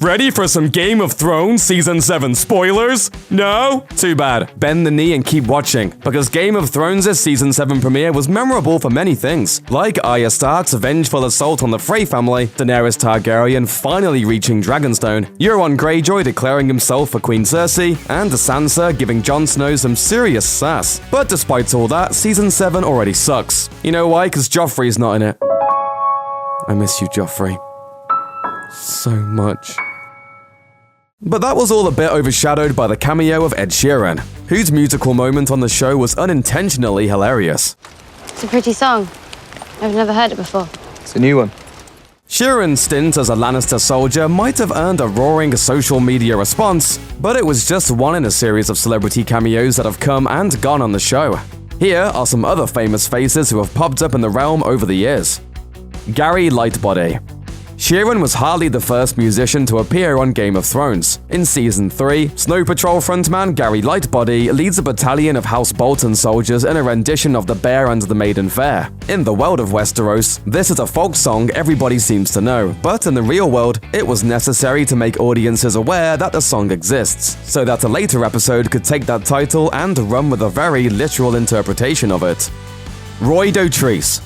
Ready for some Game of Thrones Season 7 spoilers? No? Too bad. Bend the knee and keep watching, because Game of Thrones' Season 7 premiere was memorable for many things, like Arya Stark's vengeful assault on the Frey family, Daenerys Targaryen finally reaching Dragonstone, Euron Greyjoy declaring himself for Queen Cersei, and Sansa giving Jon Snow some serious sass. But despite all that, Season 7 already sucks. You know why? Because Joffrey's not in it. I miss you, Joffrey. So much. But that was all a bit overshadowed by the cameo of Ed Sheeran, whose musical moment on the show was unintentionally hilarious. It's a pretty song. I've never heard it before. It's a new one. Sheeran's stint as a Lannister soldier might have earned a roaring social media response, but it was just one in a series of celebrity cameos that have come and gone on the show. Here are some other famous faces who have popped up in the realm over the years. Gary Lightbody. Sheeran was hardly the first musician to appear on Game of Thrones. In Season 3, Snow Patrol frontman Gary Lightbody leads a battalion of House Bolton soldiers in a rendition of The Bear and the Maiden Fair. In the world of Westeros, this is a folk song everybody seems to know, but in the real world, it was necessary to make audiences aware that the song exists, so that a later episode could take that title and run with a very literal interpretation of it. Roy Dotrice.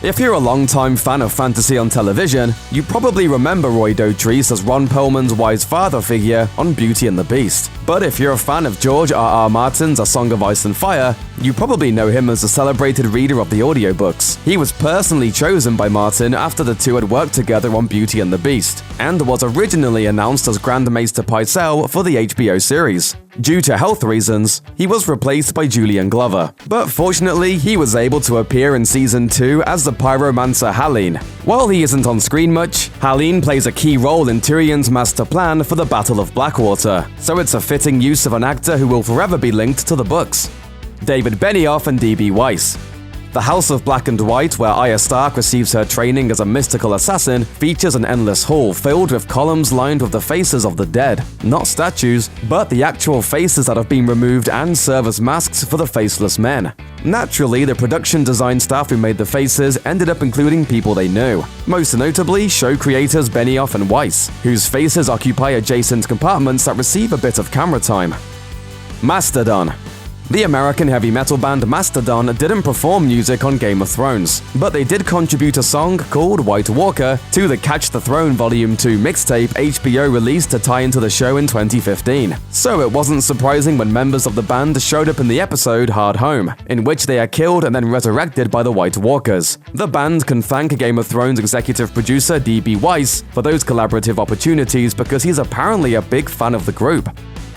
If you're a long-time fan of fantasy on television, you probably remember Roy Dotrice as Ron Perlman's wise father figure on Beauty and the Beast. But if you're a fan of George R.R. Martin's A Song of Ice and Fire, you probably know him as the celebrated reader of the audiobooks. He was personally chosen by Martin after the two had worked together on Beauty and the Beast, and was originally announced as Grand Maester Pycelle for the HBO series. Due to health reasons, he was replaced by Julian Glover, but fortunately he was able to appear in Season 2 as the pyromancer Hallyne. While he isn't on screen much, Hallyne plays a key role in Tyrion's master plan for the Battle of Blackwater, so it's a fitting use of an actor who will forever be linked to the books. David Benioff and D.B. Weiss. The House of Black and White, where Arya Stark receives her training as a mystical assassin, features an endless hall filled with columns lined with the faces of the dead. Not statues, but the actual faces that have been removed and serve as masks for the faceless men. Naturally, the production design staff who made the faces ended up including people they knew. Most notably, show creators Benioff and Weiss, whose faces occupy adjacent compartments that receive a bit of camera time. Mastodon. The American heavy metal band Mastodon didn't perform music on Game of Thrones, but they did contribute a song called White Walker to the Catch the Throne Volume 2 mixtape HBO released to tie into the show in 2015. So it wasn't surprising when members of the band showed up in the episode Hard Home, in which they are killed and then resurrected by the White Walkers. The band can thank Game of Thrones executive producer D.B. Weiss for those collaborative opportunities because he's apparently a big fan of the group.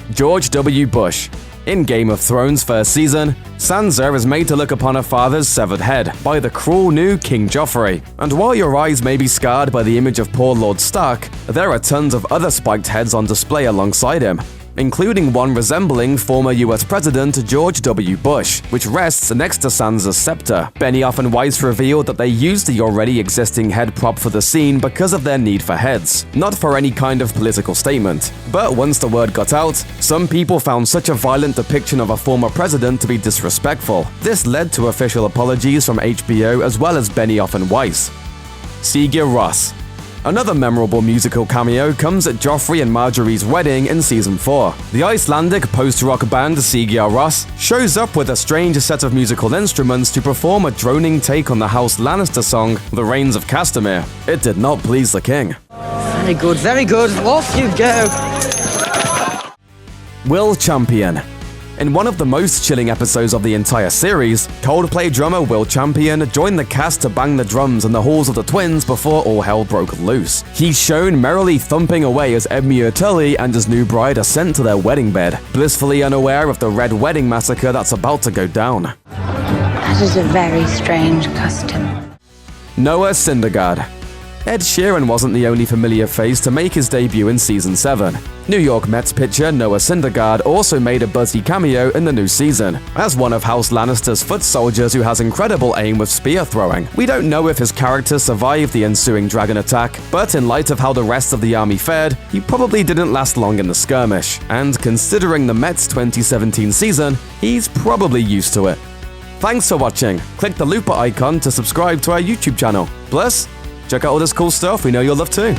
George W. Bush. In Game of Thrones' first season, Sansa is made to look upon her father's severed head by the cruel new King Joffrey. And while your eyes may be scarred by the image of poor Lord Stark, there are tons of other spiked heads on display alongside him, including one resembling former US President George W. Bush, which rests next to Sansa's scepter. Benioff and Weiss revealed that they used the already existing head prop for the scene because of their need for heads, not for any kind of political statement. But once the word got out, some people found such a violent depiction of a former president to be disrespectful. This led to official apologies from HBO as well as Benioff and Weiss. Sigur Rós. Another memorable musical cameo comes at Joffrey and Marjorie's wedding in Season 4. The Icelandic post-rock band Sigur Rós shows up with a strange set of musical instruments to perform a droning take on the House Lannister song, The Rains of Castamere. It did not please the king. Very good, very good. Off you go. Will Champion. In one of the most chilling episodes of the entire series, Coldplay drummer Will Champion joined the cast to bang the drums in the halls of the twins before all hell broke loose. He's shown merrily thumping away as Edmure Tully and his new bride are sent to their wedding bed, blissfully unaware of the Red Wedding massacre that's about to go down. That is a very strange custom. Noah Syndergaard. Ed Sheeran wasn't the only familiar face to make his debut in Season 7. New York Mets pitcher Noah Syndergaard also made a buzzy cameo in the new season, as one of House Lannister's foot soldiers who has incredible aim with spear throwing. We don't know if his character survived the ensuing dragon attack, but in light of how the rest of the army fared, he probably didn't last long in the skirmish, and considering the Mets' 2017 season, he's probably used to it. Thanks for watching. Click the looper icon to subscribe to our YouTube channel. Plus, check out all this cool stuff we know you'll love too.